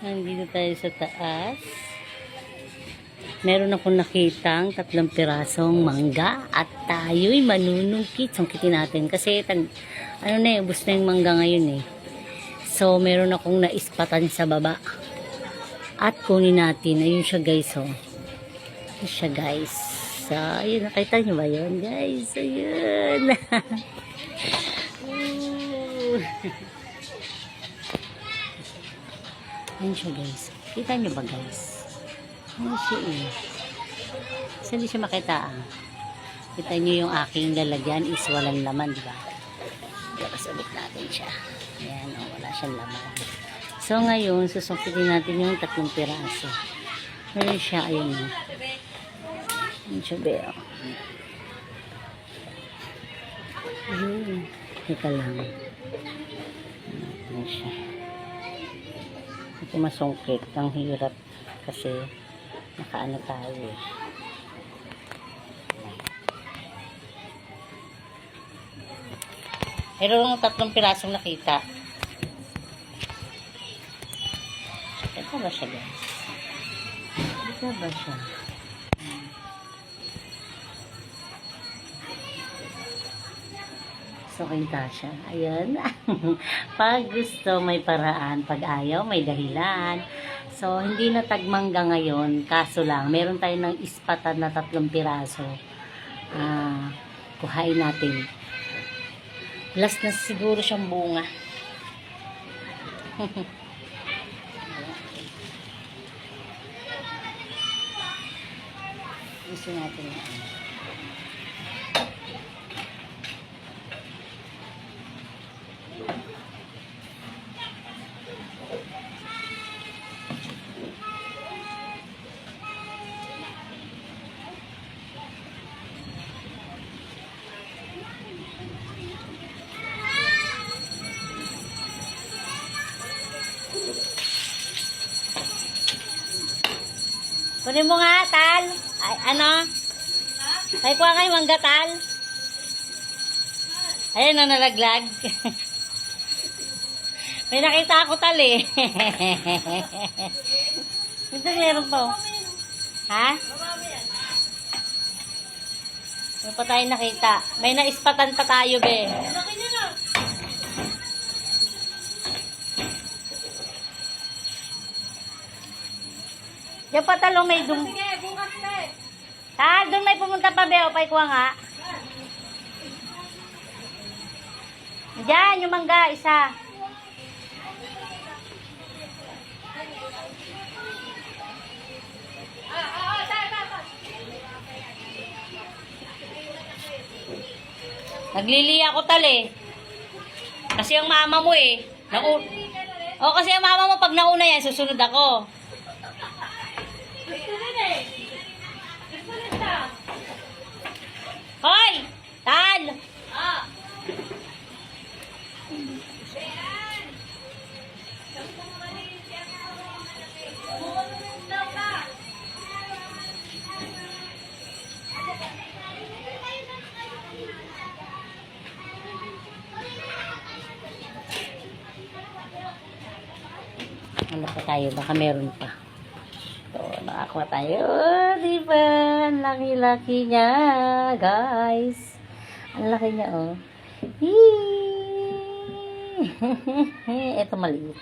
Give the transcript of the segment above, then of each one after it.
Nandito tayo sa taas. Meron akong nakitang 3 pirasong mangga at tayo'y manunungkit. Sungkitin natin kasi ubos na yung mangga ngayon eh. So, meron akong naispatan sa baba. At kunin natin. Ayun siya guys oh. Ayun siya guys. So, ayun. Nakita nyo ba yun guys? Ayun. Ayun siya guys. Kita nyo ba guys? Ayun siya eh. Kasi hindi siya makita ah. Kita nyo yung aking lalagyan is walang laman, diba? Tapos ulit natin siya. Ayan oh, wala siyang laman. So ngayon, susungkitin natin yung 3 piraso. Ayun siya, ayun oh. Ayun siya be oh. Ayun. Teka lang. Ayun siya. Ito masungkit. Ang hirap kasi nakaano tayo eh. Meron ng 3 pirasong nakita. Ito ba siya guys? Ito ba siya? So, kinta siya. Ayan. Pag gusto, may paraan. Pag ayaw, may dahilan. So, hindi na tagmangga ngayon. Kaso lang, meron tayo ng ispatan na 3 piraso. Kuhain natin. Last na siguro siyang bunga. Gusto natin yan. Kunin mo nga, Tal. Ay, ano? Ay, kuha kayo mangga, Tal. Ayun na nalaglag. May nakita ako, Tal, eh. Ito meron pa, oh. Ha? May pa tayo nakita. May naispatan pa tayo, be. Yung patalong may Sige, bukas na eh. doon may pumunta pa, be. O, paikuha nga. Diyan, yung mangga, isa. Naglili ako, Tal, eh. Kasi ang mama mo, eh. Kasi ang mama mo, pag nauna yan, susunod ako. Hoy! Tal! Ano pa tayo? Baka meron pa. So, nakakuha tayo. Oh, diba? Ang laki-laki niya, guys. Ang laki niya, oh. Ito maliit.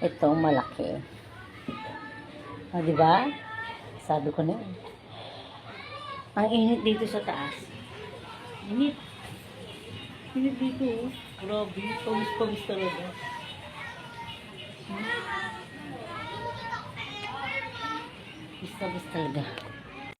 Ito malaki. Oh, diba? Sabi ko na yun. Ang init dito sa taas. Init. Init dito, oh. Grabe. Pawis-pawis talaga. Gusto talaga.